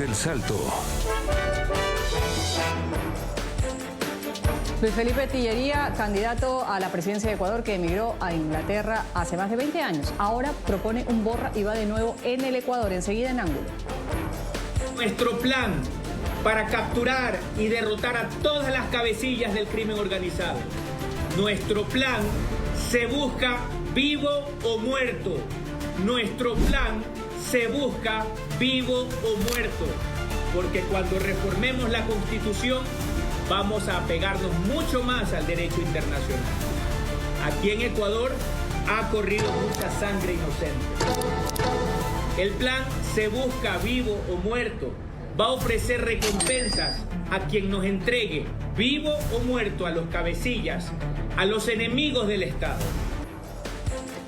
del Salto. Luis Felipe Tillería, candidato a la presidencia de Ecuador, que emigró a Inglaterra hace más de 20 años. Ahora propone un borra y va de nuevo en el Ecuador, enseguida en Ángulo. Nuestro plan para capturar y derrotar a todas las cabecillas del crimen organizado. Nuestro plan se busca vivo o muerto. Nuestro plan se busca vivo o muerto. Porque cuando reformemos la Constitución, vamos a apegarnos mucho más al derecho internacional. Aquí en Ecuador ha corrido mucha sangre inocente. El plan se busca vivo o muerto. Va a ofrecer recompensas a quien nos entregue, vivo o muerto, a los cabecillas, a los enemigos del Estado.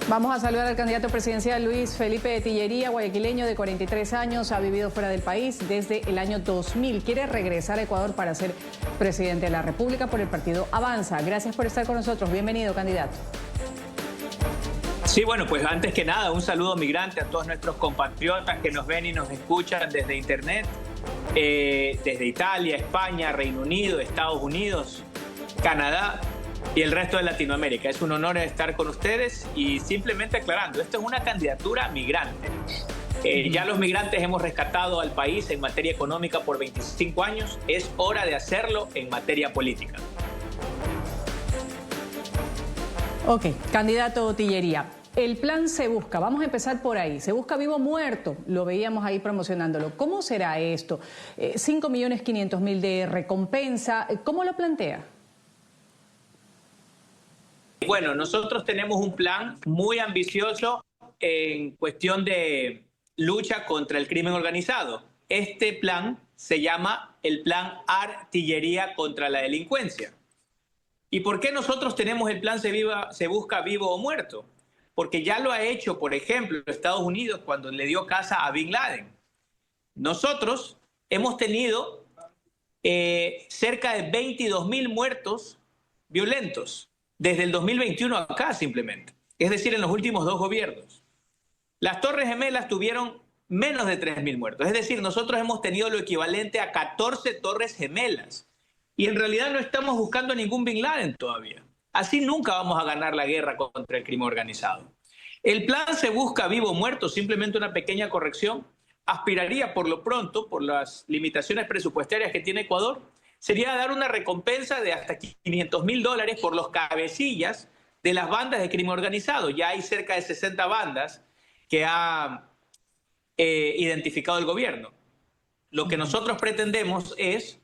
Vamos a saludar al candidato presidencial Luis Felipe Tillería, guayaquileño de 43 años, ha vivido fuera del país desde el año 2000. Quiere regresar a Ecuador para ser presidente de la República por el partido Avanza. Gracias por estar con nosotros. Bienvenido, candidato. Sí, bueno, pues antes que nada, un saludo migrante a todos nuestros compatriotas que nos ven y nos escuchan desde Internet, desde Italia, España, Reino Unido, Estados Unidos, Canadá y el resto de Latinoamérica. Es un honor estar con ustedes y simplemente aclarando, esto es una candidatura migrante. Ya los migrantes hemos rescatado al país en materia económica por 25 años, es hora de hacerlo en materia política. Ok, candidato Tillería. El plan se busca, vamos a empezar por ahí, se busca vivo o muerto, lo veíamos ahí promocionándolo. ¿Cómo será esto? 5.500.000 de recompensa, ¿cómo lo plantea? Bueno, nosotros tenemos un plan muy ambicioso en cuestión de lucha contra el crimen organizado. Este plan se llama el Plan Artillería contra la Delincuencia. ¿Y por qué nosotros tenemos el plan se busca vivo o muerto? Porque ya lo ha hecho, por ejemplo, Estados Unidos cuando le dio caza a Bin Laden. Nosotros hemos tenido cerca de 22.000 muertos violentos desde el 2021 acá simplemente. Es decir, en los últimos 2 gobiernos. Las Torres Gemelas tuvieron menos de 3.000 muertos. Es decir, nosotros hemos tenido lo equivalente a 14 Torres Gemelas. Y en realidad no estamos buscando ningún Bin Laden todavía. Así nunca vamos a ganar la guerra contra el crimen organizado. El plan se busca vivo o muerto, simplemente una pequeña corrección. Aspiraría por lo pronto, por las limitaciones presupuestarias que tiene Ecuador, sería dar una recompensa de hasta $500.000 por los cabecillas de las bandas de crimen organizado. Ya hay cerca de 60 bandas que ha identificado el gobierno. Lo que nosotros pretendemos es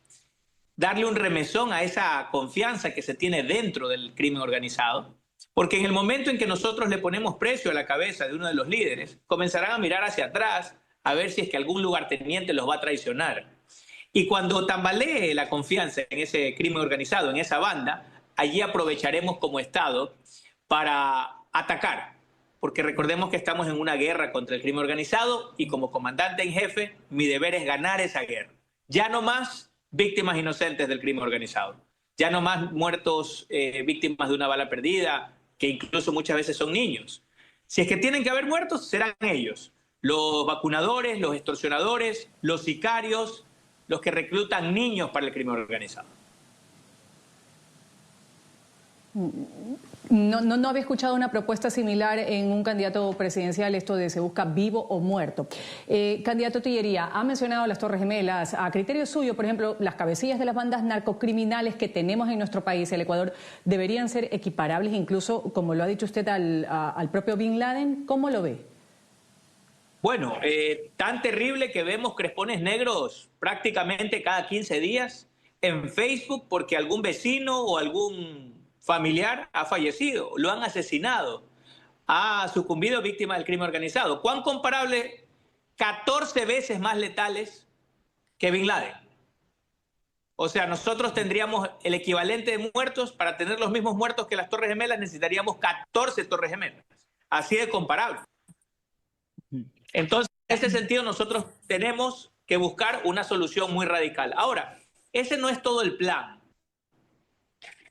darle un remesón a esa confianza que se tiene dentro del crimen organizado, porque en el momento en que nosotros le ponemos precio a la cabeza de uno de los líderes, comenzarán a mirar hacia atrás a ver si es que algún lugarteniente los va a traicionar. Y cuando tambalee la confianza en ese crimen organizado, en esa banda, allí aprovecharemos como Estado para atacar, porque recordemos que estamos en una guerra contra el crimen organizado y como comandante en jefe, mi deber es ganar esa guerra. Ya no más víctimas inocentes del crimen organizado. Ya no más muertos víctimas de una bala perdida, que incluso muchas veces son niños. Si es que tienen que haber muertos, serán ellos. Los vacunadores, los extorsionadores, los sicarios, los que reclutan niños para el crimen organizado. No había escuchado una propuesta similar en un candidato presidencial, esto de se busca vivo o muerto. Candidato Tillería, ha mencionado las Torres Gemelas. A criterio suyo, por ejemplo, las cabecillas de las bandas narcocriminales que tenemos en nuestro país, el Ecuador, deberían ser equiparables incluso, como lo ha dicho usted, al propio Bin Laden. ¿Cómo lo ve? Bueno, tan terrible que vemos crespones negros prácticamente cada 15 días en Facebook porque algún vecino o algún familiar ha fallecido, lo han asesinado, ha sucumbido víctima del crimen organizado. ¿Cuán comparable? 14 veces más letales que Bin Laden. O sea, nosotros tendríamos el equivalente de muertos. Para tener los mismos muertos que las Torres Gemelas necesitaríamos 14 Torres Gemelas. Así de comparable. Entonces, en ese sentido, nosotros tenemos que buscar una solución muy radical. Ahora, ese no es todo el plan.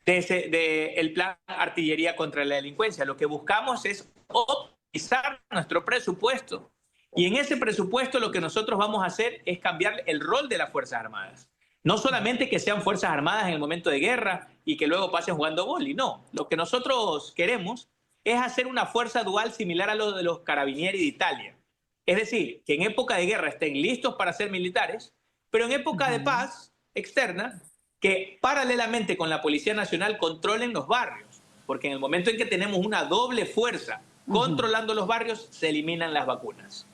El plan Artillería contra la Delincuencia. Lo que buscamos es optimizar nuestro presupuesto Y en ese presupuesto lo que nosotros vamos a hacer es cambiar el rol de las Fuerzas Armadas. No solamente que sean Fuerzas Armadas en el momento de guerra y que luego pasen jugando vóley, no. Lo que nosotros queremos es hacer una fuerza dual similar a lo de los Carabinieri de Italia. Es decir, que en época de guerra estén listos para ser militares, pero en época de paz externa, que paralelamente con la Policía Nacional controlen los barrios. Porque en el momento en que tenemos una doble fuerza controlando los barrios, se eliminan las vacunas.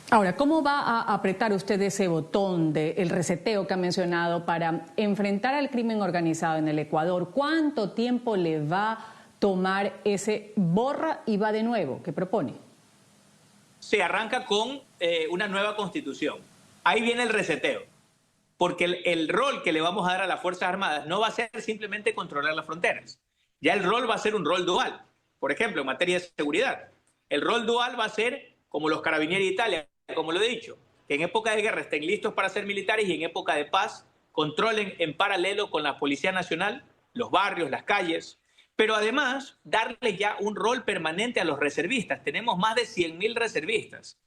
Ahora, ¿cómo va a apretar usted ese botón del reseteo que ha mencionado para enfrentar al crimen organizado en el Ecuador? ¿Cuánto tiempo le va a tomar ese borra y va de nuevo que propone? Se arranca con una nueva constitución. Ahí viene el reseteo. Porque el rol que le vamos a dar a las Fuerzas Armadas no va a ser simplemente controlar las fronteras. Ya el rol va a ser un rol dual. Por ejemplo, en materia de seguridad. El rol dual va a ser como los Carabinieri de Italia, como lo he dicho, que en época de guerra estén listos para ser militares y en época de paz controlen en paralelo con la Policía Nacional los barrios, las calles, pero además darle ya un rol permanente a los reservistas. Tenemos más de 100.000 reservistas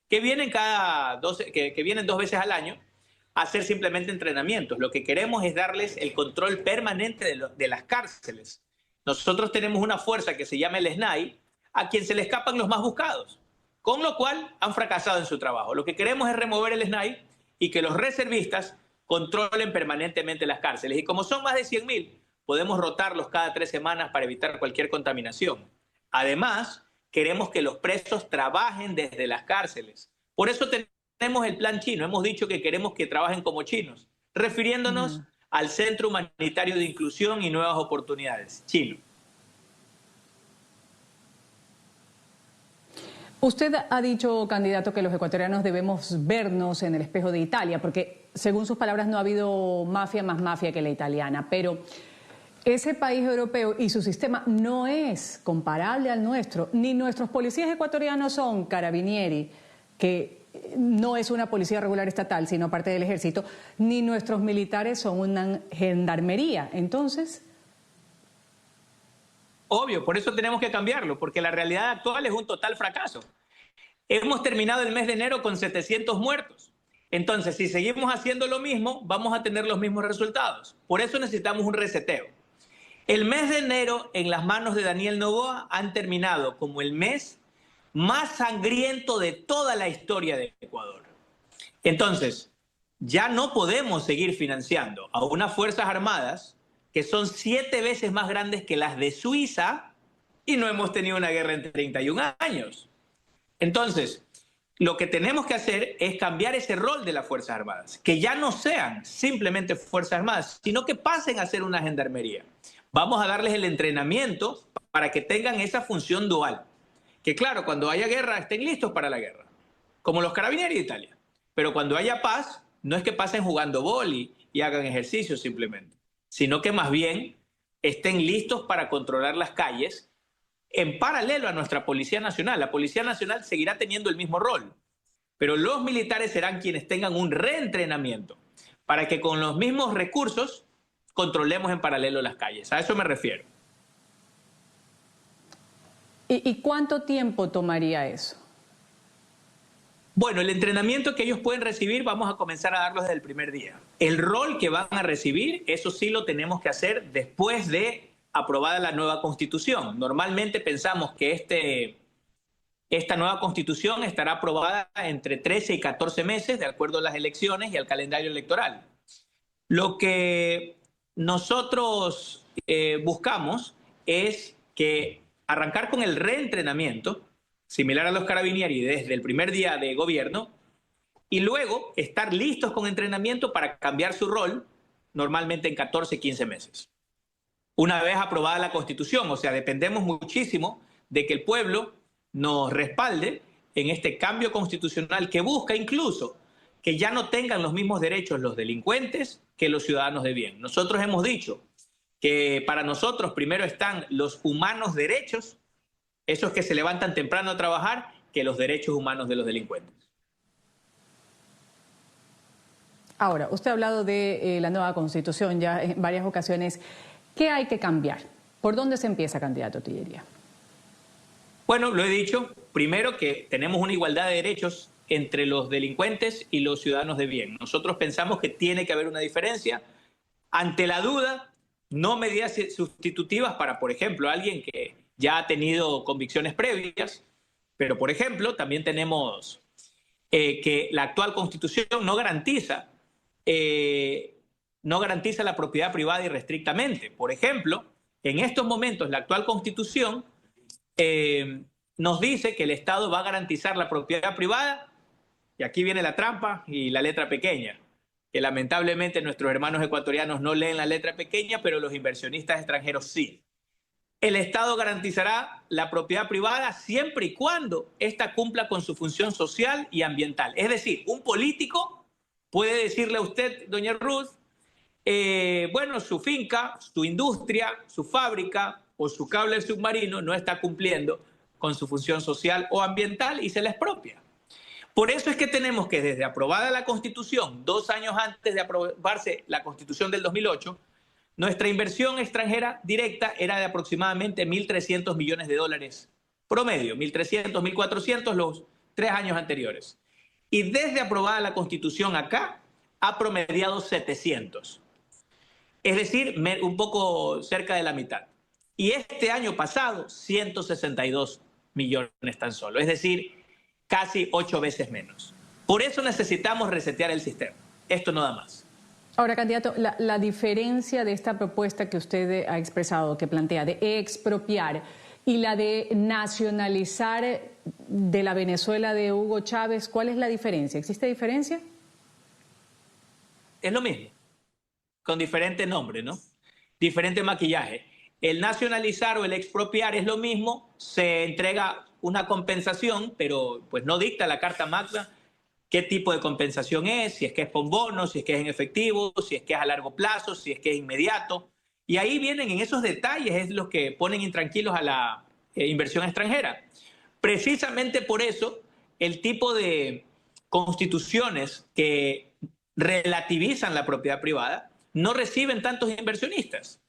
que vienen, que vienen 2 veces al año a hacer simplemente entrenamientos. Lo que queremos es darles el control permanente de las cárceles. Nosotros tenemos una fuerza que se llama el SNAI, a quien se le escapan los más buscados, con lo cual han fracasado en su trabajo. Lo que queremos es remover el SNAI y que los reservistas controlen permanentemente las cárceles. Y como son más de 100.000, podemos rotarlos cada 3 semanas para evitar cualquier contaminación. Además, queremos que los presos trabajen desde las cárceles. Por eso tenemos el plan chino. Hemos dicho que queremos que trabajen como chinos, refiriéndonos al Centro Humanitario de Inclusión y Nuevas Oportunidades, chino. Usted ha dicho, candidato, que los ecuatorianos debemos vernos en el espejo de Italia, porque según sus palabras no ha habido mafia más mafia que la italiana, pero ese país europeo y su sistema no es comparable al nuestro. Ni nuestros policías ecuatorianos son Carabinieri, que no es una policía regular estatal, sino parte del ejército, ni nuestros militares son una gendarmería. Entonces, obvio, por eso tenemos que cambiarlo, porque la realidad actual es un total fracaso. Hemos terminado el mes de enero con 700 muertos. Entonces, si seguimos haciendo lo mismo, vamos a tener los mismos resultados. Por eso necesitamos un reseteo. El mes de enero, en las manos de Daniel Noboa, han terminado como el mes más sangriento de toda la historia de Ecuador. Entonces, ya no podemos seguir financiando a unas Fuerzas Armadas que son 7 veces más grandes que las de Suiza y no hemos tenido una guerra en 31 años. Entonces, lo que tenemos que hacer es cambiar ese rol de las Fuerzas Armadas, que ya no sean simplemente Fuerzas Armadas, sino que pasen a ser una gendarmería. Vamos a darles el entrenamiento para que tengan esa función dual. Que claro, cuando haya guerra estén listos para la guerra, como los Carabinieri de Italia. Pero cuando haya paz, no es que pasen jugando vóley y hagan ejercicio simplemente, sino que más bien estén listos para controlar las calles en paralelo a nuestra Policía Nacional. La Policía Nacional seguirá teniendo el mismo rol, pero los militares serán quienes tengan un reentrenamiento para que con los mismos recursos controlemos en paralelo las calles. A eso me refiero. ¿Y cuánto tiempo tomaría eso? Bueno, el entrenamiento que ellos pueden recibir vamos a comenzar a darlo desde el primer día. El rol que van a recibir, eso sí lo tenemos que hacer después de aprobada la nueva Constitución. Normalmente pensamos que esta nueva Constitución estará aprobada entre 13 y 14 meses, de acuerdo a las elecciones y al calendario electoral. Lo que nosotros buscamos es que arrancar con el reentrenamiento, similar a los Carabinieri desde el primer día de gobierno, y luego estar listos con entrenamiento para cambiar su rol, normalmente en 14, 15 meses. Una vez aprobada la Constitución, o sea, dependemos muchísimo de que el pueblo nos respalde en este cambio constitucional que busca incluso que ya no tengan los mismos derechos los delincuentes que los ciudadanos de bien. Nosotros hemos dicho que para nosotros primero están los humanos derechos, esos que se levantan temprano a trabajar, que los derechos humanos de los delincuentes. Ahora, usted ha hablado de la nueva Constitución ya en varias ocasiones. ¿Qué hay que cambiar? ¿Por dónde se empieza, candidato Tillería? Bueno, lo he dicho, primero que tenemos una igualdad de derechos entre los delincuentes y los ciudadanos de bien. Nosotros pensamos que tiene que haber una diferencia. Ante la duda, no medidas sustitutivas para, por ejemplo, alguien que ya ha tenido convicciones previas, pero, por ejemplo, también tenemos que la actual Constitución no garantiza la propiedad privada irrestrictamente. Por ejemplo, en estos momentos la actual Constitución nos dice que el Estado va a garantizar la propiedad privada, y aquí viene la trampa y la letra pequeña, que lamentablemente nuestros hermanos ecuatorianos no leen la letra pequeña, pero los inversionistas extranjeros sí. El Estado garantizará la propiedad privada siempre y cuando ésta cumpla con su función social y ambiental. Es decir, un político puede decirle a usted, doña Ruth, bueno, su finca, su industria, su fábrica o su cable submarino no está cumpliendo con su función social o ambiental y se la expropia. Por eso es que tenemos que, desde aprobada la Constitución, 2 años antes de aprobarse la Constitución del 2008, nuestra inversión extranjera directa era de aproximadamente 1.300 millones de dólares promedio, 1.300, 1.400 los 3 años anteriores. Y desde aprobada la Constitución acá, ha promediado 700. Es decir, un poco cerca de la mitad. Y este año pasado, 162 millones tan solo. Es decir, casi 8 veces menos. Por eso necesitamos resetear el sistema. Esto no da más. Ahora, candidato, la diferencia de esta propuesta que usted ha expresado, que plantea de expropiar, y la de nacionalizar de la Venezuela de Hugo Chávez, ¿cuál es la diferencia? ¿Existe diferencia? Es lo mismo, con diferente nombre, ¿no? Diferente maquillaje. El nacionalizar o el expropiar es lo mismo, se entrega una compensación, pero pues no dicta la Carta Magna qué tipo de compensación es, si es que es con bonos, si es que es en efectivo, si es que es a largo plazo, si es que es inmediato. Y ahí vienen, en esos detalles, es los que ponen intranquilos a la inversión extranjera. Precisamente por eso, el tipo de constituciones que relativizan la propiedad privada no reciben tantos inversionistas.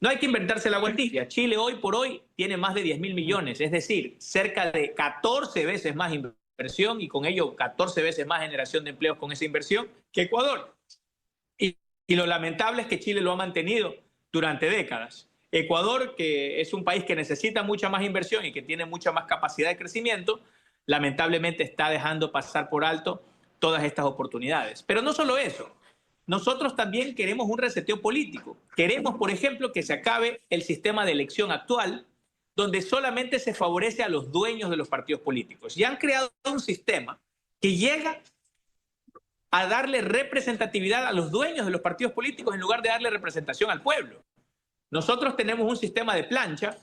No hay que inventarse la guantilla. Chile hoy por hoy tiene más de 10.000 millones, es decir, cerca de 14 veces más inversión y con ello 14 veces más generación de empleos con esa inversión que Ecuador. Y lo lamentable es que Chile lo ha mantenido durante décadas. Ecuador, que es un país que necesita mucha más inversión y que tiene mucha más capacidad de crecimiento, lamentablemente está dejando pasar por alto todas estas oportunidades. Pero no solo eso. Nosotros también queremos un reseteo político. Queremos, por ejemplo, que se acabe el sistema de elección actual, donde solamente se favorece a los dueños de los partidos políticos. Y han creado un sistema que llega a darle representatividad a los dueños de los partidos políticos en lugar de darle representación al pueblo. Nosotros tenemos un sistema de plancha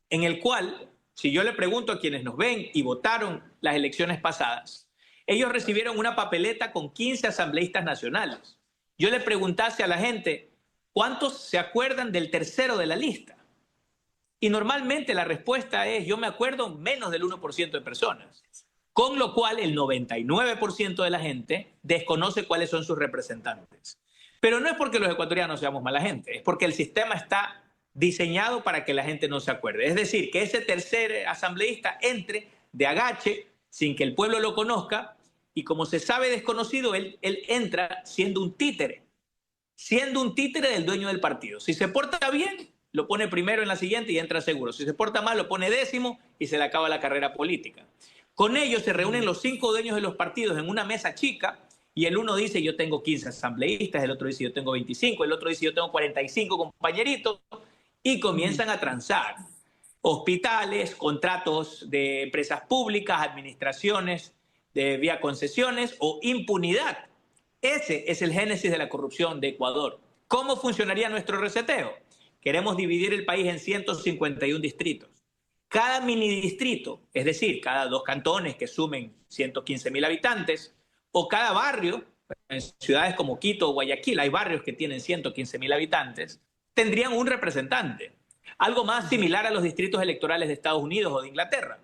en el cual, si yo le pregunto a quienes nos ven y votaron las elecciones pasadas, ellos recibieron una papeleta con 15 asambleístas nacionales. Yo le preguntase a la gente, ¿cuántos se acuerdan del tercero de la lista? Y normalmente la respuesta es, yo me acuerdo menos del 1% de personas. Con lo cual el 99% de la gente desconoce cuáles son sus representantes. Pero no es porque los ecuatorianos seamos mala gente, es porque el sistema está diseñado para que la gente no se acuerde. Es decir, que ese tercer asambleísta entre de agache, sin que el pueblo lo conozca, y como se sabe desconocido, él entra siendo un títere del dueño del partido. Si se porta bien, lo pone primero en la siguiente y entra seguro. Si se porta mal, lo pone décimo y se le acaba la carrera política. Con ellos se reúnen los 5 dueños de los partidos en una mesa chica y el uno dice yo tengo 15 asambleístas, el otro dice yo tengo 25, el otro dice yo tengo 45 compañeritos y comienzan a transar. Hospitales, contratos de empresas públicas, administraciones de vía concesiones o impunidad. Ese es el génesis de la corrupción de Ecuador. ¿Cómo funcionaría nuestro reseteo? Queremos dividir el país en 151 distritos. Cada mini distrito, es decir, cada 2 cantones que sumen 115.000 habitantes, o cada barrio, en ciudades como Quito o Guayaquil, hay barrios que tienen 115.000 habitantes, tendrían un representante. Algo más similar a los distritos electorales de Estados Unidos o de Inglaterra.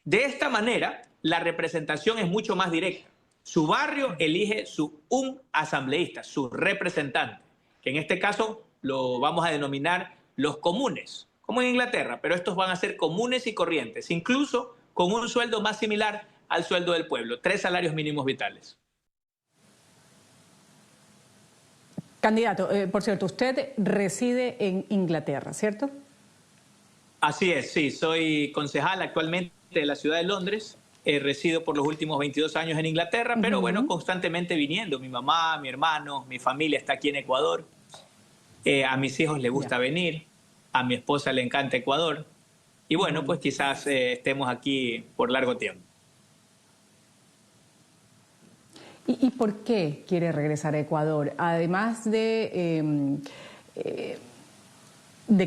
De esta manera, la representación es mucho más directa. Su barrio elige un asambleísta, su representante, que en este caso lo vamos a denominar los comunes, como en Inglaterra, pero estos van a ser comunes y corrientes, incluso con un sueldo más similar al sueldo del pueblo, 3 salarios mínimos vitales. Candidato, por cierto, usted reside en Inglaterra, ¿cierto? Así es, sí, soy concejal actualmente de la ciudad de Londres, resido por los últimos 22 años en Inglaterra, pero bueno, constantemente viniendo. Mi mamá, mi hermano, mi familia está aquí en Ecuador, a mis hijos les gusta venir, a mi esposa le encanta Ecuador, y bueno, pues quizás estemos aquí por largo tiempo. ¿Y por qué quiere regresar a Ecuador? Además de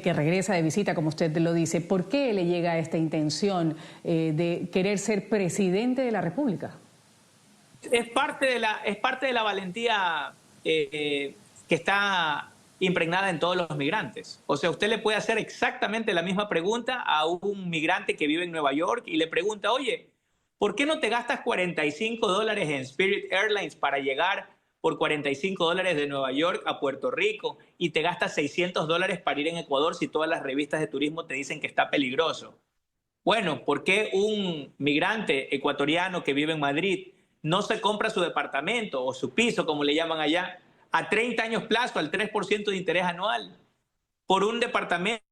que regresa de visita, como usted lo dice, ¿por qué le llega esta intención de querer ser presidente de la República? Es parte de la valentía que está impregnada en todos los migrantes. O sea, usted le puede hacer exactamente la misma pregunta a un migrante que vive en Nueva York y le pregunta, oye, ¿por qué no te gastas $45 en Spirit Airlines para llegar por $45 de Nueva York a Puerto Rico y te gastas $600 para ir en Ecuador si todas las revistas de turismo te dicen que está peligroso? Bueno, ¿por qué un migrante ecuatoriano que vive en Madrid no se compra su departamento o su piso, como le llaman allá, a 30 años plazo, al 3% de interés anual, por un departamento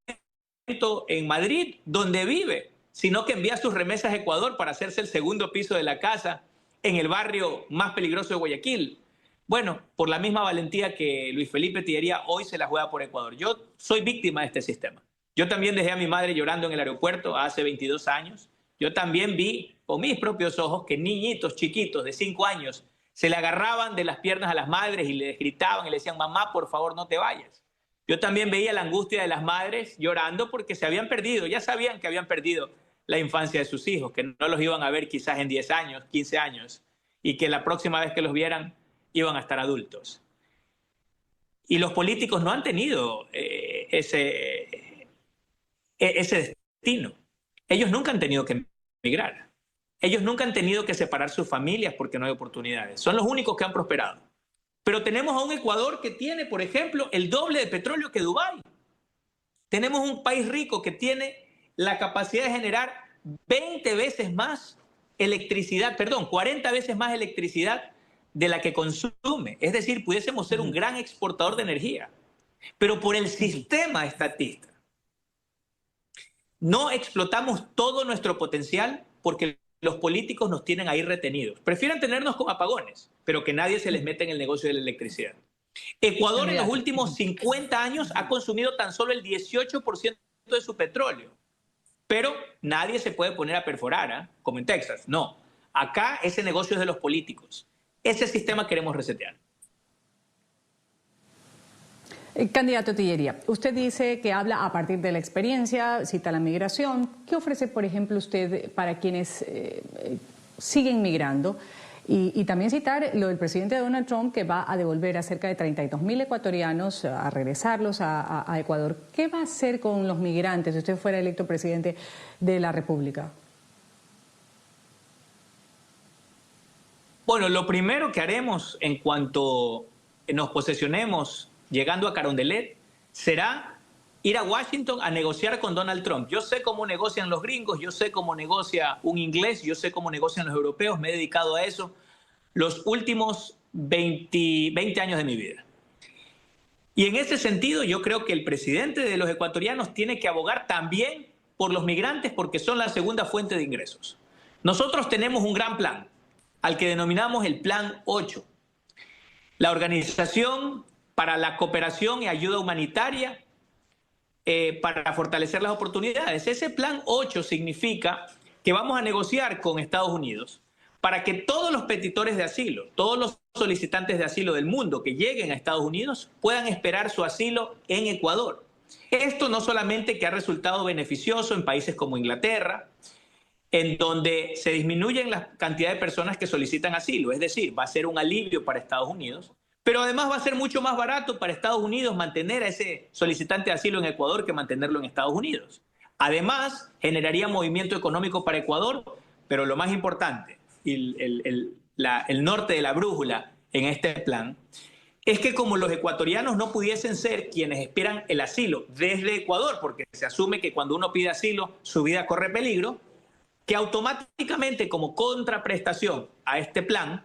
en Madrid donde vive, sino que envía sus remesas a Ecuador para hacerse el segundo piso de la casa en el barrio más peligroso de Guayaquil? Bueno, por la misma valentía que Luis Felipe Tellería hoy se la juega por Ecuador. Yo soy víctima de este sistema. Yo también dejé a mi madre llorando en el aeropuerto hace 22 años. Yo también vi con mis propios ojos que niñitos chiquitos de 5 años se le agarraban de las piernas a las madres y les gritaban y le decían, mamá, por favor, no te vayas. Yo también veía la angustia de las madres llorando porque se habían perdido, ya sabían que habían perdido la infancia de sus hijos, que no los iban a ver quizás en 10 años, 15 años, y que la próxima vez que los vieran iban a estar adultos. Y los políticos no han tenido ese destino. Ellos nunca han tenido que emigrar. Ellos nunca han tenido que separar sus familias porque no hay oportunidades. Son los únicos que han prosperado. Pero tenemos a un Ecuador que tiene, por ejemplo, el doble de petróleo que Dubái. Tenemos un país rico que tiene la capacidad de generar 20 veces más electricidad, 40 veces más electricidad de la que consume. Es decir, pudiésemos ser un gran exportador de energía. Pero por el sistema estatista no explotamos todo nuestro potencial porque los políticos nos tienen ahí retenidos. Prefieren tenernos con apagones, pero que nadie se les meta en el negocio de la electricidad. Ecuador en los últimos 50 años ha consumido tan solo el 18% de su petróleo. Pero nadie se puede poner a perforar, como en Texas. No, acá ese negocio es de los políticos. Ese sistema queremos resetear. Candidato Tellería, usted dice que habla a partir de la experiencia, cita la migración. ¿Qué ofrece, por ejemplo, usted para quienes siguen migrando? Y también citar lo del presidente Donald Trump, que va a devolver a cerca de 32.000 ecuatorianos, a regresarlos a Ecuador. ¿Qué va a hacer con los migrantes si usted fuera electo presidente de la República? Bueno, lo primero que haremos en cuanto nos posesionemos llegando a Carondelet será ir a Washington a negociar con Donald Trump. Yo sé cómo negocian los gringos, yo sé cómo negocia un inglés, yo sé cómo negocian los europeos, me he dedicado a eso los últimos 20 años de mi vida. Y en ese sentido yo creo que el presidente de los ecuatorianos tiene que abogar también por los migrantes porque son la segunda fuente de ingresos. Nosotros tenemos un gran plan, al que denominamos el Plan 8. La Organización para la Cooperación y Ayuda Humanitaria para fortalecer las oportunidades. Ese Plan 8 significa que vamos a negociar con Estados Unidos para que todos los petitores de asilo, todos los solicitantes de asilo del mundo que lleguen a Estados Unidos puedan esperar su asilo en Ecuador. Esto no solamente que ha resultado beneficioso en países como Inglaterra, en donde se disminuyen la cantidad de personas que solicitan asilo, es decir, va a ser un alivio para Estados Unidos, pero además va a ser mucho más barato para Estados Unidos mantener a ese solicitante de asilo en Ecuador que mantenerlo en Estados Unidos. Además, generaría movimiento económico para Ecuador, pero lo más importante, el norte de la brújula en este plan, es que como los ecuatorianos no pudiesen ser quienes esperan el asilo desde Ecuador, porque se asume que cuando uno pide asilo su vida corre peligro, que automáticamente como contraprestación a este plan,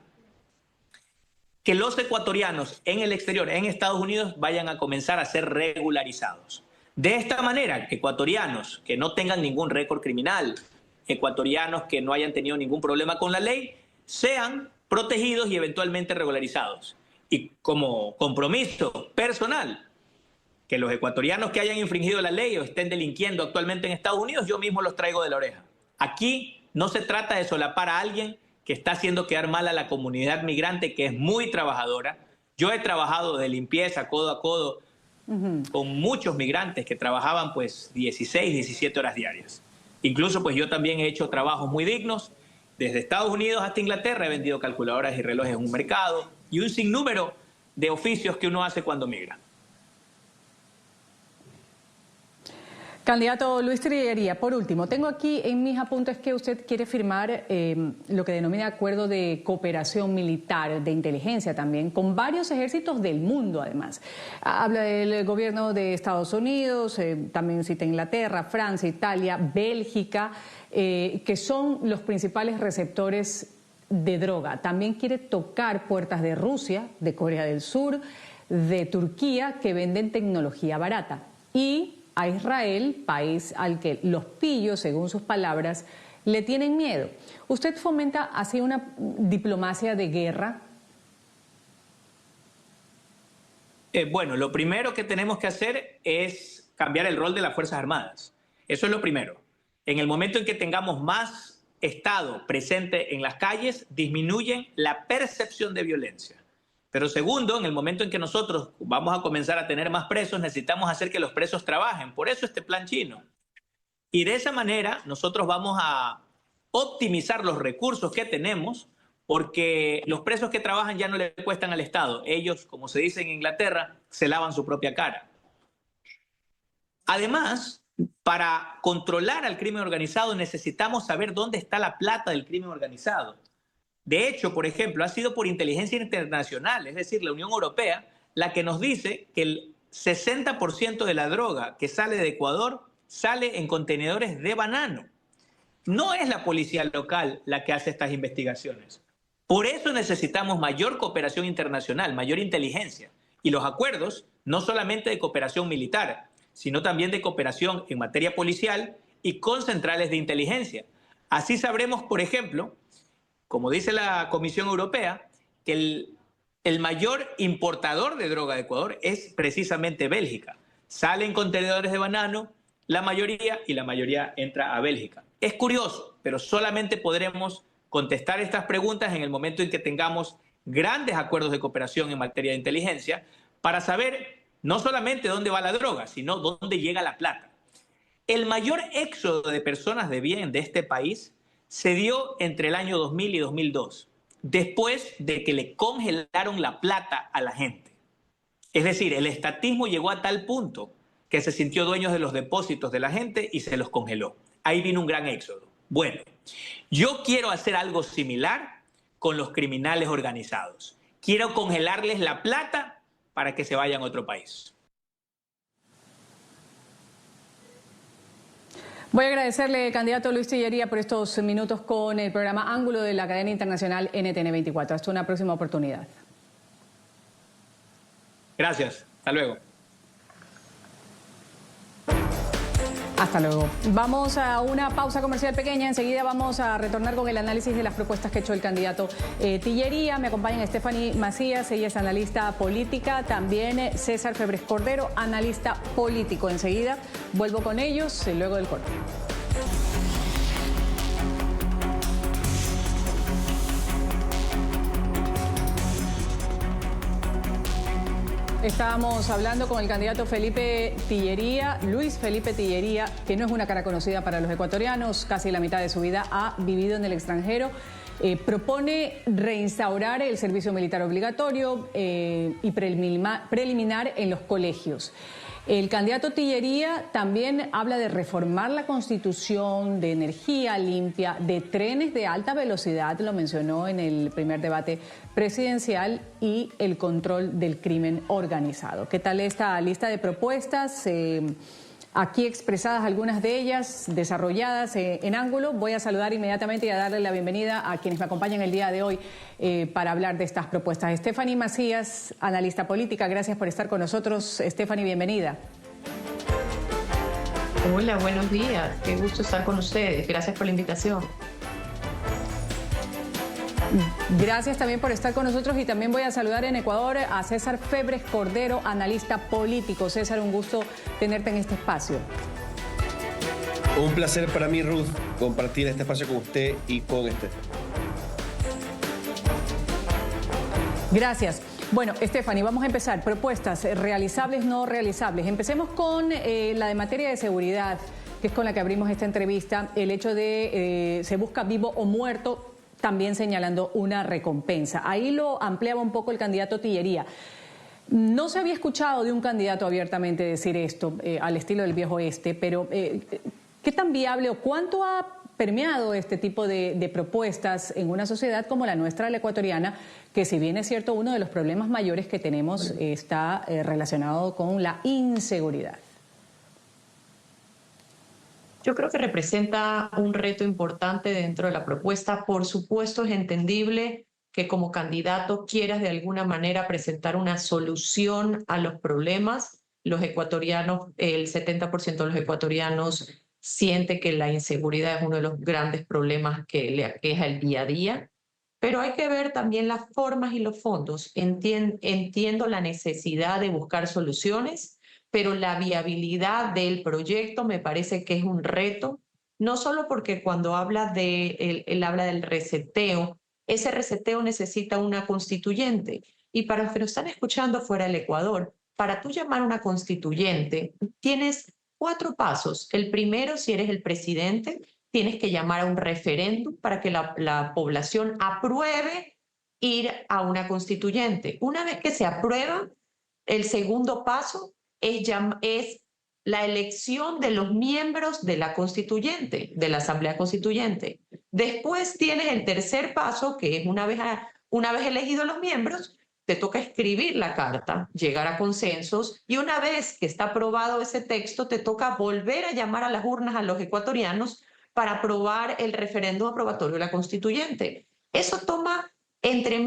que los ecuatorianos en el exterior, en Estados Unidos, vayan a comenzar a ser regularizados. De esta manera, ecuatorianos que no tengan ningún récord criminal, ecuatorianos que no hayan tenido ningún problema con la ley, sean protegidos y eventualmente regularizados. Y como compromiso personal, que los ecuatorianos que hayan infringido la ley o estén delinquiendo actualmente en Estados Unidos, yo mismo los traigo de la oreja. Aquí no se trata de solapar a alguien que está haciendo quedar mal a la comunidad migrante, que es muy trabajadora. Yo he trabajado de limpieza codo a codo con muchos migrantes que trabajaban pues 16, 17 horas diarias. Incluso pues yo también he hecho trabajos muy dignos. Desde Estados Unidos hasta Inglaterra he vendido calculadoras y relojes en un mercado y un sinnúmero de oficios que uno hace cuando migra. Candidato Luis Tillería, por último, tengo aquí en mis apuntes que usted quiere firmar lo que denomina acuerdo de cooperación militar, de inteligencia también, con varios ejércitos del mundo además. Habla del gobierno de Estados Unidos, también cita Inglaterra, Francia, Italia, Bélgica, que son los principales receptores de droga. También quiere tocar puertas de Rusia, de Corea del Sur, de Turquía, que venden tecnología barata. Y a Israel, país al que los pillos, según sus palabras, le tienen miedo. ¿Usted fomenta así una diplomacia de guerra? Bueno, lo primero que tenemos que hacer es cambiar el rol de las Fuerzas Armadas. Eso es lo primero. En el momento en que tengamos más Estado presente en las calles, disminuyen la percepción de violencia. Pero segundo, en el momento en que nosotros vamos a comenzar a tener más presos, necesitamos hacer que los presos trabajen. Por eso este plan chino. Y de esa manera nosotros vamos a optimizar los recursos que tenemos, porque los presos que trabajan ya no le cuestan al Estado. Ellos, como se dice en Inglaterra, se lavan su propia cara. Además, para controlar al crimen organizado necesitamos saber dónde está la plata del crimen organizado. De hecho, por ejemplo, ha sido por inteligencia internacional, es decir, la Unión Europea, la que nos dice que el 60% de la droga que sale de Ecuador sale en contenedores de banano. No es la policía local la que hace estas investigaciones. Por eso necesitamos mayor cooperación internacional, mayor inteligencia. Y los acuerdos, no solamente de cooperación militar, sino también de cooperación en materia policial y con centrales de inteligencia. Así sabremos, por ejemplo, como dice la Comisión Europea, que el mayor importador de droga de Ecuador es precisamente Bélgica. Salen contenedores de banano, la mayoría entra a Bélgica. Es curioso, pero solamente podremos contestar estas preguntas en el momento en que tengamos grandes acuerdos de cooperación en materia de inteligencia para saber no solamente dónde va la droga, sino dónde llega la plata. El mayor éxodo de personas de bien de este país se dio entre el año 2000 y 2002, después de que le congelaron la plata a la gente. Es decir, el estatismo llegó a tal punto que se sintió dueño de los depósitos de la gente y se los congeló. Ahí vino un gran éxodo. Bueno, yo quiero hacer algo similar con los criminales organizados. Quiero congelarles la plata para que se vayan a otro país. Voy a agradecerle, candidato Luis Tillería, por estos minutos con el programa Ángulo de la cadena internacional NTN 24. Hasta una próxima oportunidad. Gracias. Hasta luego. Hasta luego. Vamos a una pausa comercial pequeña. Enseguida vamos a retornar con el análisis de las propuestas que ha hecho el candidato Tillería. Me acompañan Stephanie Macías, ella es analista política. También César Febres Cordero, analista político. Enseguida vuelvo con ellos luego del corte. Estábamos hablando con el candidato Felipe Tillería, Luis Felipe Tillería, que no es una cara conocida para los ecuatorianos, casi la mitad de su vida ha vivido en el extranjero. Propone reinstaurar el servicio militar obligatorio y preliminar en los colegios. El candidato Tillería también habla de reformar la Constitución, de energía limpia, de trenes de alta velocidad, lo mencionó en el primer debate presidencial, y el control del crimen organizado. ¿Qué tal esta lista de propuestas? Aquí expresadas algunas de ellas, desarrolladas en ángulo. Voy a saludar inmediatamente y a darle la bienvenida a quienes me acompañan el día de hoy para hablar de estas propuestas. Stephanie Macías, analista política, gracias por estar con nosotros. Stephanie, bienvenida. Hola, buenos días. Qué gusto estar con ustedes. Gracias por la invitación. Gracias también por estar con nosotros, y también voy a saludar en Ecuador a César Febres Cordero, analista político. César, un gusto tenerte en este espacio. Un placer para mí, Ruth, compartir este espacio con usted y con Gracias. Bueno, Stephanie, vamos a empezar. Propuestas realizables, no realizables. Empecemos con la de materia de seguridad, que es con la que abrimos esta entrevista. El hecho de se busca vivo o muerto, también señalando una recompensa. Ahí lo ampliaba un poco el candidato Tillería. No se había escuchado de un candidato abiertamente decir esto, al estilo del viejo oeste, pero ¿qué tan viable o cuánto ha permeado este tipo de propuestas en una sociedad como la nuestra, la ecuatoriana, que, si bien es cierto, uno de los problemas mayores que tenemos está relacionado con la inseguridad? Yo creo que representa un reto importante dentro de la propuesta. Por supuesto, es entendible que como candidato quieras de alguna manera presentar una solución a los problemas. Los ecuatorianos, el 70% de los ecuatorianos siente que la inseguridad es uno de los grandes problemas que le aqueja el día a día. Pero hay que ver también las formas y los fondos. Entiendo la necesidad de buscar soluciones, pero la viabilidad del proyecto me parece que es un reto, no solo porque cuando habla él habla del reseteo, ese reseteo necesita una constituyente. Y para los que nos están escuchando fuera del Ecuador, para tú llamar una constituyente, tienes 4 pasos. El primero, si eres el presidente, tienes que llamar a un referéndum para que la población apruebe ir a una constituyente. Una vez que se aprueba, el segundo paso es la elección de los miembros de la constituyente, de la Asamblea Constituyente. Después tienes el tercer paso, que es una vez elegidos los miembros, te toca escribir la carta, llegar a consensos, y una vez que está aprobado ese texto, te toca volver a llamar a las urnas a los ecuatorianos para aprobar el referéndum aprobatorio de la constituyente. Eso toma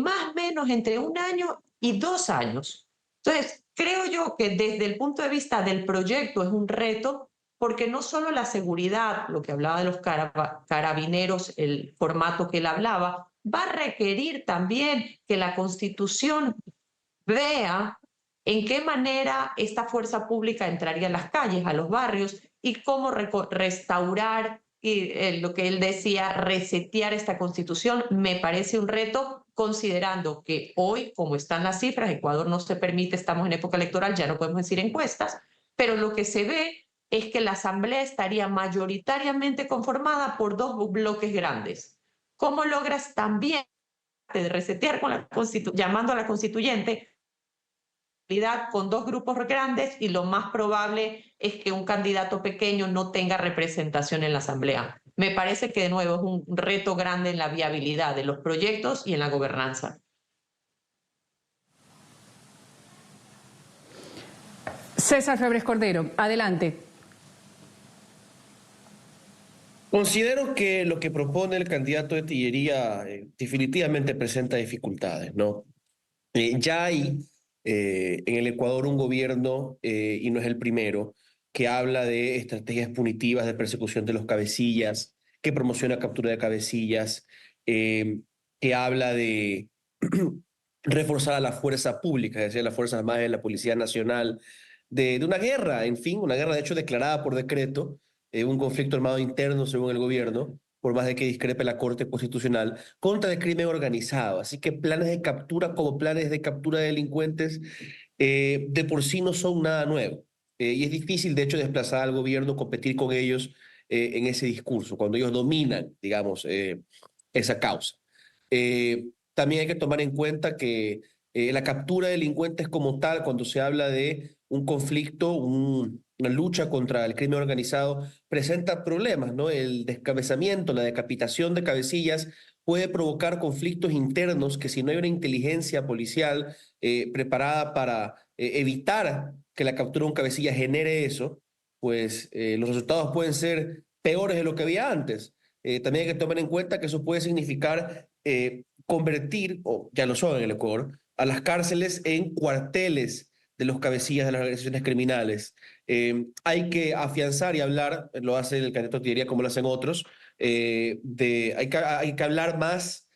más o menos entre 1 año y 2 años. Entonces, creo yo que desde el punto de vista del proyecto es un reto, porque no solo la seguridad, lo que hablaba de los carabineros, el formato que él hablaba, va a requerir también que la Constitución vea en qué manera esta fuerza pública entraría a las calles, a los barrios, y cómo restaurar lo que él decía, resetear esta Constitución. Me parece un reto, considerando que hoy, como están las cifras, Ecuador no se permite, estamos en época electoral, ya no podemos decir encuestas, pero lo que se ve es que la Asamblea estaría mayoritariamente conformada por 2 bloques grandes. ¿Cómo logras también resetear llamando a la constituyente con 2 grupos grandes, y lo más probable es que un candidato pequeño no tenga representación en la Asamblea? Me parece que, de nuevo, es un reto grande en la viabilidad de los proyectos y en la gobernanza. César Febres Cordero, adelante. Considero que lo que propone el candidato de Tillería definitivamente presenta dificultades, ¿no? Ya hay en el Ecuador un gobierno, y no es el primero, que habla de estrategias punitivas de persecución de los cabecillas, que promociona captura de cabecillas, que habla de reforzar a la fuerza pública, es decir, las Fuerzas Armadas y la Policía Nacional, de una guerra, en fin, una guerra de hecho declarada por decreto, un conflicto armado interno según el gobierno, por más de que discrepe la Corte Constitucional, contra el crimen organizado. Así que planes de captura como planes de captura de delincuentes de por sí no son nada nuevo. Y es difícil, de hecho, desplazar al gobierno, competir con ellos en ese discurso, cuando ellos dominan, digamos, esa causa. También hay que tomar en cuenta que la captura de delincuentes como tal, cuando se habla de un conflicto, una lucha contra el crimen organizado presenta problemas, ¿no? El descabezamiento, la decapitación de cabecillas puede provocar conflictos internos que si no hay una inteligencia policial preparada para evitar que la captura de un cabecilla genere eso, pues los resultados pueden ser peores de lo que había antes. También hay que tomar en cuenta que eso puede significar convertir, o ya lo son en el Ecuador, a las cárceles en cuarteles de los cabecillas de las organizaciones criminales. Hay que afianzar y hablar, lo hace el candidato Tillería como lo hacen otros, hay que hablar más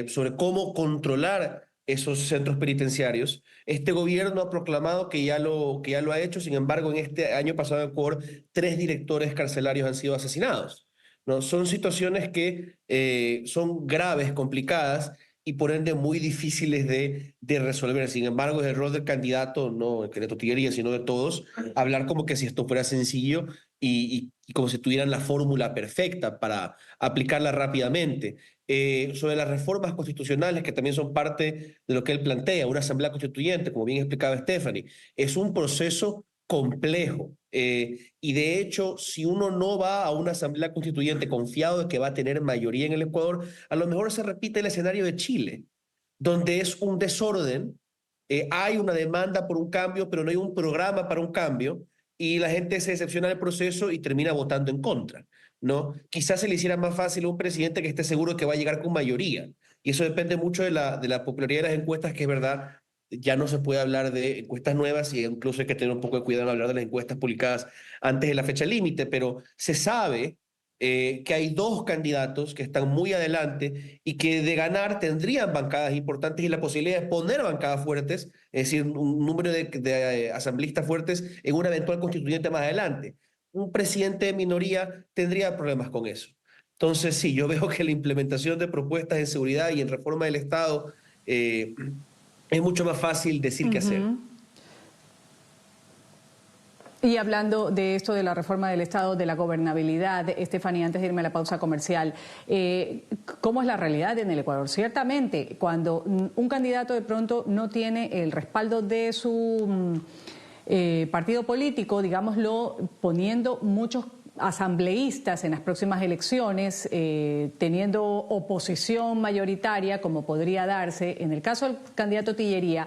sobre cómo controlar esos centros penitenciarios. Este gobierno ha proclamado que ya lo ha hecho, sin embargo, en este año pasado en Ecuador, 3 directores carcelarios han sido asesinados, ¿no? Son situaciones que son graves, complicadas y por ende muy difíciles de resolver. Sin embargo, es el rol del candidato, no el candidato Tillería, sino de todos, hablar como que si esto fuera sencillo y como si tuvieran la fórmula perfecta para aplicarla rápidamente. Sobre las reformas constitucionales, que también son parte de lo que él plantea, una asamblea constituyente, como bien explicaba Stephanie, es un proceso complejo. Y de hecho, si uno no va a una asamblea constituyente confiado de que va a tener mayoría en el Ecuador, a lo mejor se repite el escenario de Chile, donde es un desorden, hay una demanda por un cambio, pero no hay un programa para un cambio, y la gente se decepciona del proceso y termina votando en contra, ¿no? Quizás se le hiciera más fácil a un presidente que esté seguro que va a llegar con mayoría, y eso depende mucho de la popularidad de las encuestas, que es verdad, ya no se puede hablar de encuestas nuevas y incluso hay que tener un poco de cuidado en hablar de las encuestas publicadas antes de la fecha límite, pero se sabe que hay 2 candidatos que están muy adelante y que de ganar tendrían bancadas importantes y la posibilidad de poner bancadas fuertes, es decir, un número de asambleístas fuertes en una eventual constituyente más adelante. Un presidente de minoría tendría problemas con eso. Entonces, sí, yo veo que la implementación de propuestas en seguridad y en reforma del Estado es mucho más fácil decir que hacer. Y hablando de esto de la reforma del Estado, de la gobernabilidad, Estefanía, antes de irme a la pausa comercial, ¿cómo es la realidad en el Ecuador? Ciertamente, cuando un candidato de pronto no tiene el respaldo de su partido político, digámoslo, poniendo muchos asambleístas en las próximas elecciones, teniendo oposición mayoritaria, como podría darse en el caso del candidato Tillería,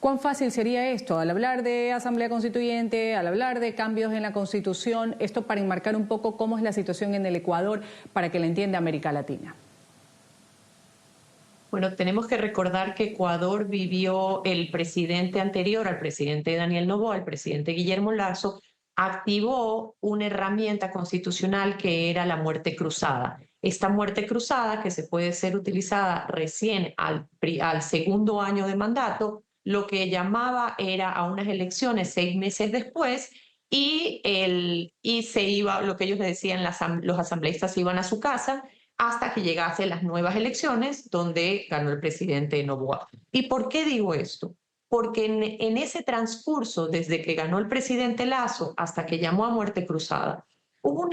¿cuán fácil sería esto? Al hablar de Asamblea Constituyente, al hablar de cambios en la Constitución, esto para enmarcar un poco cómo es la situación en el Ecuador para que la entienda América Latina. Bueno, tenemos que recordar que Ecuador vivió el presidente anterior al presidente Daniel Noboa, el presidente Guillermo Lasso, activó una herramienta constitucional que era la muerte cruzada. Esta muerte cruzada, que se puede ser utilizada recién al segundo año de mandato, lo que llamaba era a unas elecciones 6 meses después y se iba, lo que ellos le decían, los asambleístas se iban a su casa hasta que llegasen las nuevas elecciones donde ganó el presidente Noboa. ¿Y por qué digo esto? Porque en ese transcurso, desde que ganó el presidente Lasso hasta que llamó a muerte cruzada, hubo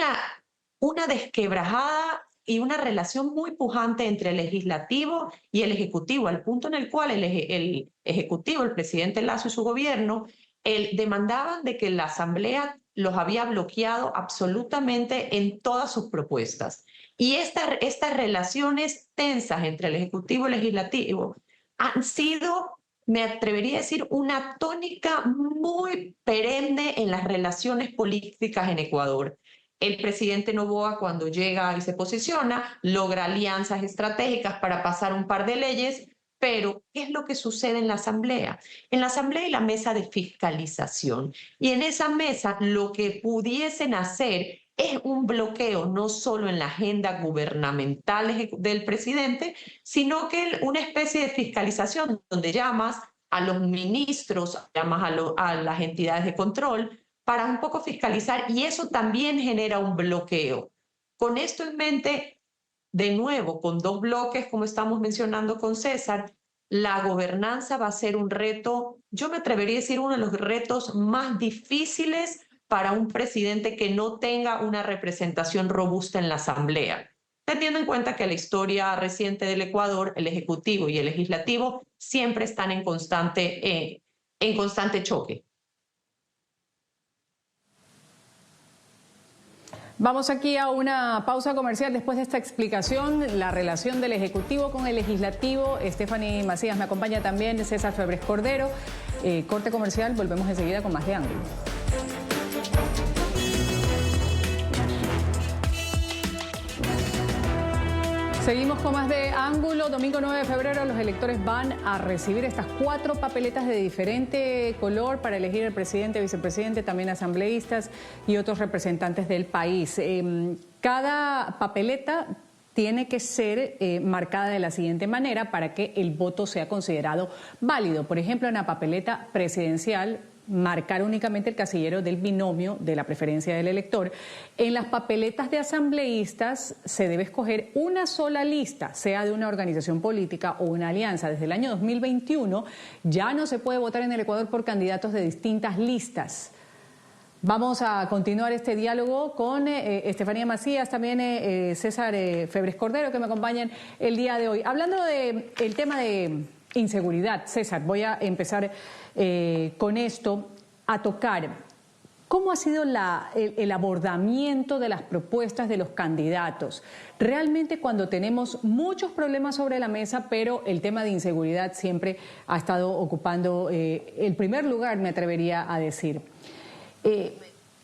una desquebrajada y una relación muy pujante entre el legislativo y el ejecutivo, al punto en el cual el ejecutivo, el presidente Lasso y su gobierno, demandaban de que la Asamblea los había bloqueado absolutamente en todas sus propuestas. Y estas relaciones tensas entre el ejecutivo y el legislativo han sido, me atrevería a decir, una tónica muy perenne en las relaciones políticas en Ecuador. El presidente Noboa, cuando llega y se posiciona, logra alianzas estratégicas para pasar un par de leyes, pero ¿qué es lo que sucede en la Asamblea? En la Asamblea hay la mesa de fiscalización y en esa mesa lo que pudiesen hacer es un bloqueo no solo en la agenda gubernamental del presidente, sino que una especie de fiscalización donde llamas a los ministros, llamas a las entidades de control para un poco fiscalizar y eso también genera un bloqueo. Con esto en mente, de nuevo, con 2 bloques, como estamos mencionando con César, la gobernanza va a ser un reto, yo me atrevería a decir uno de los retos más difíciles para un presidente que no tenga una representación robusta en la Asamblea. Teniendo en cuenta que la historia reciente del Ecuador, el Ejecutivo y el Legislativo siempre están en constante en constante choque. Vamos aquí a una pausa comercial después de esta explicación, la relación del Ejecutivo con el Legislativo. Stephanie Macías me acompaña también, César Febres Cordero. Corte comercial, volvemos enseguida con más de Ángulo. Seguimos con más de Ángulo. Domingo 9 de febrero los electores van a recibir estas 4 papeletas de diferente color para elegir el presidente, vicepresidente, también asambleístas y otros representantes del país. Cada papeleta tiene que ser marcada de la siguiente manera para que el voto sea considerado válido. Por ejemplo, en la papeleta presidencial, marcar únicamente el casillero del binomio de la preferencia del elector. En las papeletas de asambleístas se debe escoger una sola lista, sea de una organización política o una alianza. Desde el año 2021 ya no se puede votar en el Ecuador por candidatos de distintas listas. Vamos a continuar este diálogo con Estefanía Macías, también César Febres Cordero, que me acompañan el día de hoy. Hablando del tema de inseguridad, César, voy a empezar con esto, a tocar cómo ha sido el abordamiento de las propuestas de los candidatos. Realmente cuando tenemos muchos problemas sobre la mesa, pero el tema de inseguridad siempre ha estado ocupando el primer lugar, me atrevería a decir.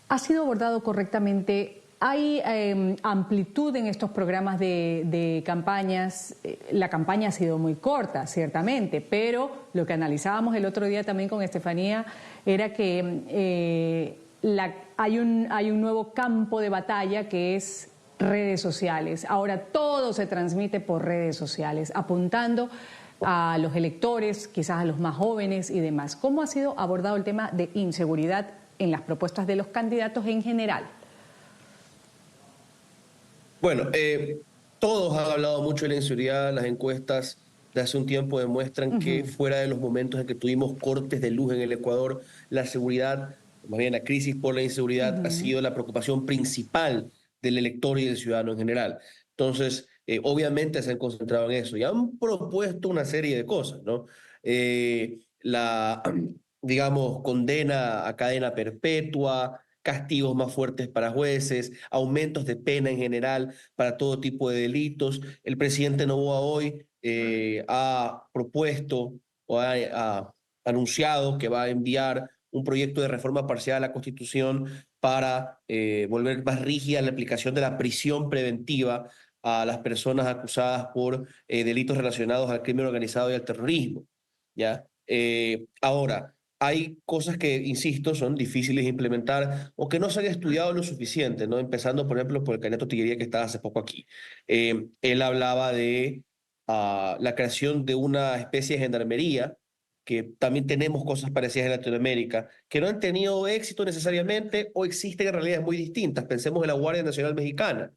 ¿Ha sido abordado correctamente? ¿Hay amplitud en estos programas de campañas? La campaña ha sido muy corta, ciertamente, pero lo que analizábamos el otro día también con Estefanía era que hay un nuevo campo de batalla que es redes sociales. Ahora todo se transmite por redes sociales, apuntando a los electores, quizás a los más jóvenes y demás. ¿Cómo ha sido abordado el tema de inseguridad en las propuestas de los candidatos en general? Bueno, todos han hablado mucho de la inseguridad. Las encuestas de hace un tiempo demuestran que fuera de los momentos en que tuvimos cortes de luz en el Ecuador, la seguridad, más bien la crisis por la inseguridad, ha sido la preocupación principal del elector y del ciudadano en general. Entonces, obviamente se han concentrado en eso y han propuesto una serie de cosas, ¿no? Digamos, condena a cadena perpetua, castigos más fuertes para jueces, aumentos de pena en general para todo tipo de delitos. El presidente Noboa hoy ha propuesto o ha anunciado que va a enviar un proyecto de reforma parcial a la Constitución para volver más rígida la aplicación de la prisión preventiva a las personas acusadas por delitos relacionados al crimen organizado y al terrorismo, ¿ya? Ahora, hay cosas que, insisto, son difíciles de implementar o que no se han estudiado lo suficiente, ¿no? Empezando, por ejemplo, por el candidato Tiguería que estaba hace poco aquí. Él hablaba de la creación de una especie de gendarmería, que también tenemos cosas parecidas en Latinoamérica, que no han tenido éxito necesariamente o existen en realidades muy distintas. Pensemos en la Guardia Nacional Mexicana,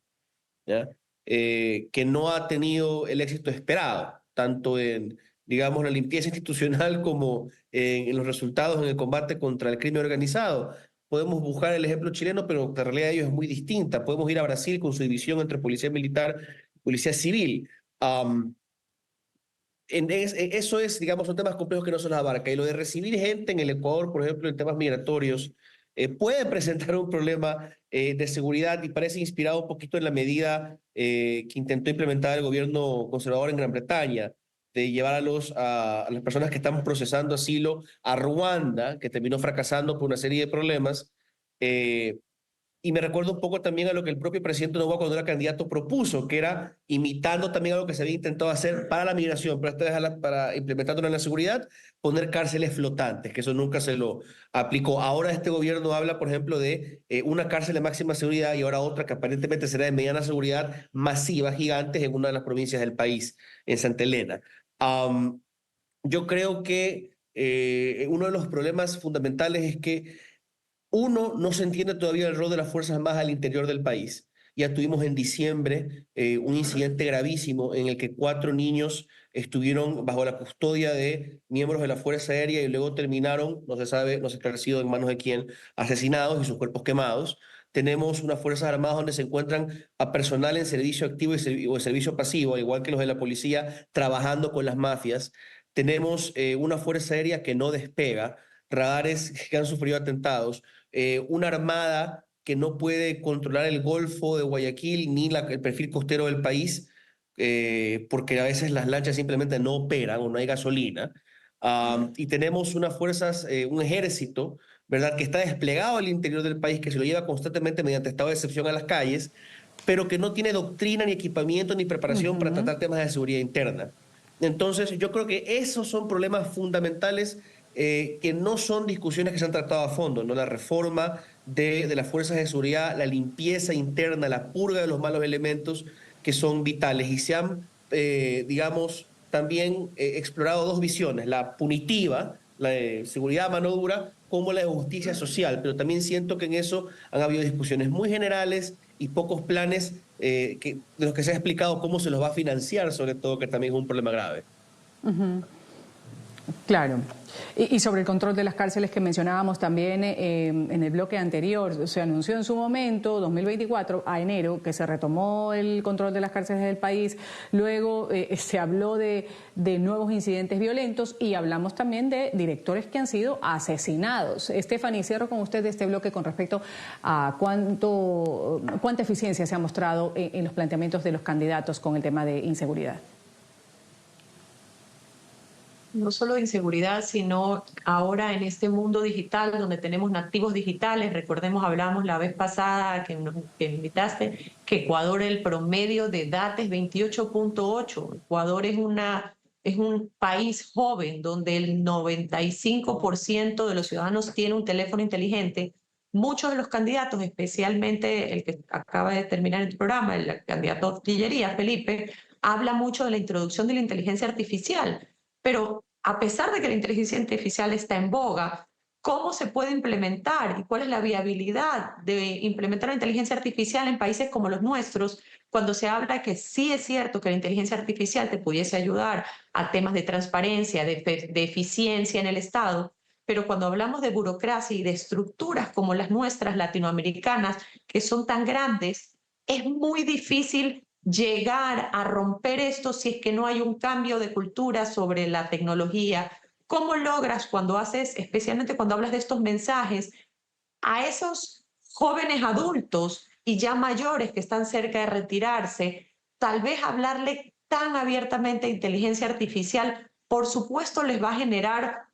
¿ya? Que no ha tenido el éxito esperado, tanto en, digamos, la limpieza institucional como en los resultados en el combate contra el crimen organizado. Podemos buscar el ejemplo chileno, pero la realidad de ellos es muy distinta. Podemos ir a Brasil con su división entre policía militar y policía civil. Eso es, digamos, son temas complejos que no se los abarca. Y lo de recibir gente en el Ecuador, por ejemplo, en temas migratorios, puede presentar un problema de seguridad y parece inspirado un poquito en la medida que intentó implementar el gobierno conservador en Gran Bretaña, de llevar a las personas que están procesando asilo a Ruanda, que terminó fracasando por una serie de problemas. Y me recuerdo un poco también a lo que el propio presidente Noboa, cuando era candidato, propuso, que era imitando también algo que se había intentado hacer para la migración, pero esta vez para implementándolo en la seguridad, poner cárceles flotantes, que eso nunca se lo aplicó. Ahora este gobierno habla, por ejemplo, de una cárcel de máxima seguridad y ahora otra que aparentemente será de mediana seguridad, masiva, gigantes, en una de las provincias del país, en Santa Elena. Yo creo que uno de los problemas fundamentales es que no se entiende todavía el rol de las Fuerzas Armadas al interior del país. Ya tuvimos en diciembre un incidente gravísimo en el que 4 niños estuvieron bajo la custodia de miembros de la Fuerza Aérea y luego terminaron, no se sabe, no se ha esclarecido en manos de quién, asesinados y sus cuerpos quemados. Tenemos unas Fuerzas Armadas donde se encuentran a personal en servicio activo o en servicio pasivo, al igual que los de la policía, trabajando con las mafias. tenemos una fuerza aérea que no despega, radares que han sufrido atentados, una armada que no puede controlar el Golfo de Guayaquil ni el perfil costero del país, porque a veces las lanchas simplemente no operan o no hay gasolina. Y tenemos unas fuerzas, un ejército, ¿verdad?, que está desplegado al interior del país, que se lo lleva constantemente mediante estado de excepción a las calles, pero que no tiene doctrina, ni equipamiento, ni preparación para tratar temas de seguridad interna. Entonces, yo creo que esos son problemas fundamentales que no son discusiones que se han tratado a fondo, ¿no? La reforma de las fuerzas de seguridad, la limpieza interna, la purga de los malos elementos que son vitales. Y se han, digamos, también explorado dos visiones, la punitiva, la de seguridad a mano dura, como la de justicia social. Pero también siento que en eso han habido discusiones muy generales y pocos planes de los que se ha explicado cómo se los va a financiar, sobre todo, que también es un problema grave. Claro. Y sobre el control de las cárceles que mencionábamos también en el bloque anterior, se anunció en su momento, 2024, a enero, que se retomó el control de las cárceles del país. Luego se habló de nuevos incidentes violentos y hablamos también de directores que han sido asesinados. Stephanie, cierro con usted este bloque con respecto a cuánta eficiencia se ha mostrado en los planteamientos de los candidatos con el tema de inseguridad. No solo de inseguridad, sino ahora en este mundo digital donde tenemos nativos digitales. Recordemos, hablamos la vez pasada que invitaste, que Ecuador, el promedio de edad es 28.8. Ecuador es un país joven donde el 95% de los ciudadanos tiene un teléfono inteligente. Muchos de los candidatos, especialmente el que acaba de terminar el programa, el candidato Tillería, Felipe, habla mucho de la introducción de la inteligencia artificial. Pero a pesar de que la inteligencia artificial está en boga, ¿cómo se puede implementar y cuál es la viabilidad de implementar la inteligencia artificial en países como los nuestros, cuando se habla que sí es cierto que la inteligencia artificial te pudiese ayudar a temas de transparencia, de eficiencia en el Estado? Pero cuando hablamos de burocracia y de estructuras como las nuestras latinoamericanas, que son tan grandes, es muy difícil llegar a romper esto si es que no hay un cambio de cultura sobre la tecnología. ¿Cómo logras cuando haces, especialmente cuando hablas de estos mensajes, a esos jóvenes adultos y ya mayores que están cerca de retirarse, tal vez hablarle tan abiertamente a inteligencia artificial, por supuesto les va a generar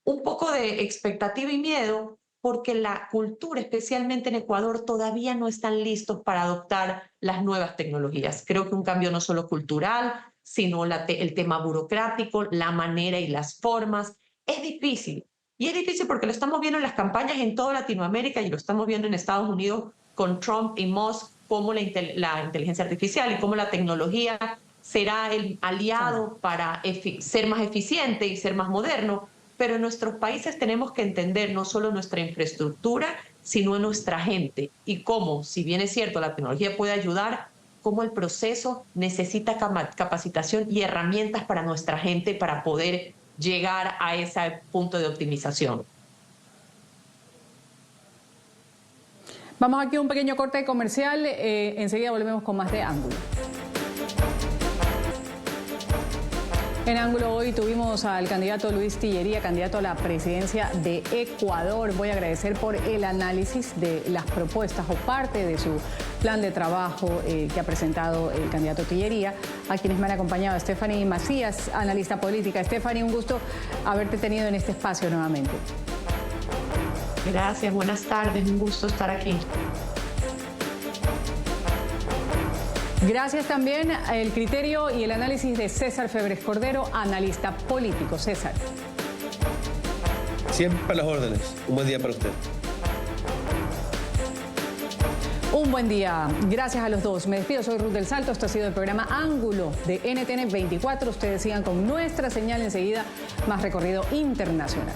un poco de expectativa y miedo, porque la cultura, especialmente en Ecuador, todavía no están listos para adoptar las nuevas tecnologías. Creo que un cambio no solo cultural, sino el tema burocrático, la manera y las formas. Es difícil. Y es difícil porque lo estamos viendo en las campañas en toda Latinoamérica y lo estamos viendo en Estados Unidos con Trump y Musk, cómo la inteligencia artificial y cómo la tecnología será el aliado para ser más eficiente y ser más moderno. Pero en nuestros países tenemos que entender no solo nuestra infraestructura, sino nuestra gente. Y cómo, si bien es cierto, la tecnología puede ayudar, cómo el proceso necesita capacitación y herramientas para nuestra gente para poder llegar a ese punto de optimización. Vamos aquí a un pequeño corte comercial. Enseguida volvemos con más de Ángulo. En Ángulo hoy tuvimos al candidato Luis Tillería, candidato a la presidencia de Ecuador. Voy a agradecer por el análisis de las propuestas o parte de su plan de trabajo que ha presentado el candidato Tillería. A quienes me han acompañado, Stephanie Macías, analista política. Stephanie, un gusto haberte tenido en este espacio nuevamente. Gracias, buenas tardes, un gusto estar aquí. Gracias también al criterio y el análisis de César Febres Cordero, analista político. César. Siempre a las órdenes. Un buen día para usted. Un buen día. Gracias a los dos. Me despido, soy Ruth del Salto. Esto ha sido el programa Ángulo de NTN 24. Ustedes sigan con nuestra señal enseguida, más recorrido internacional.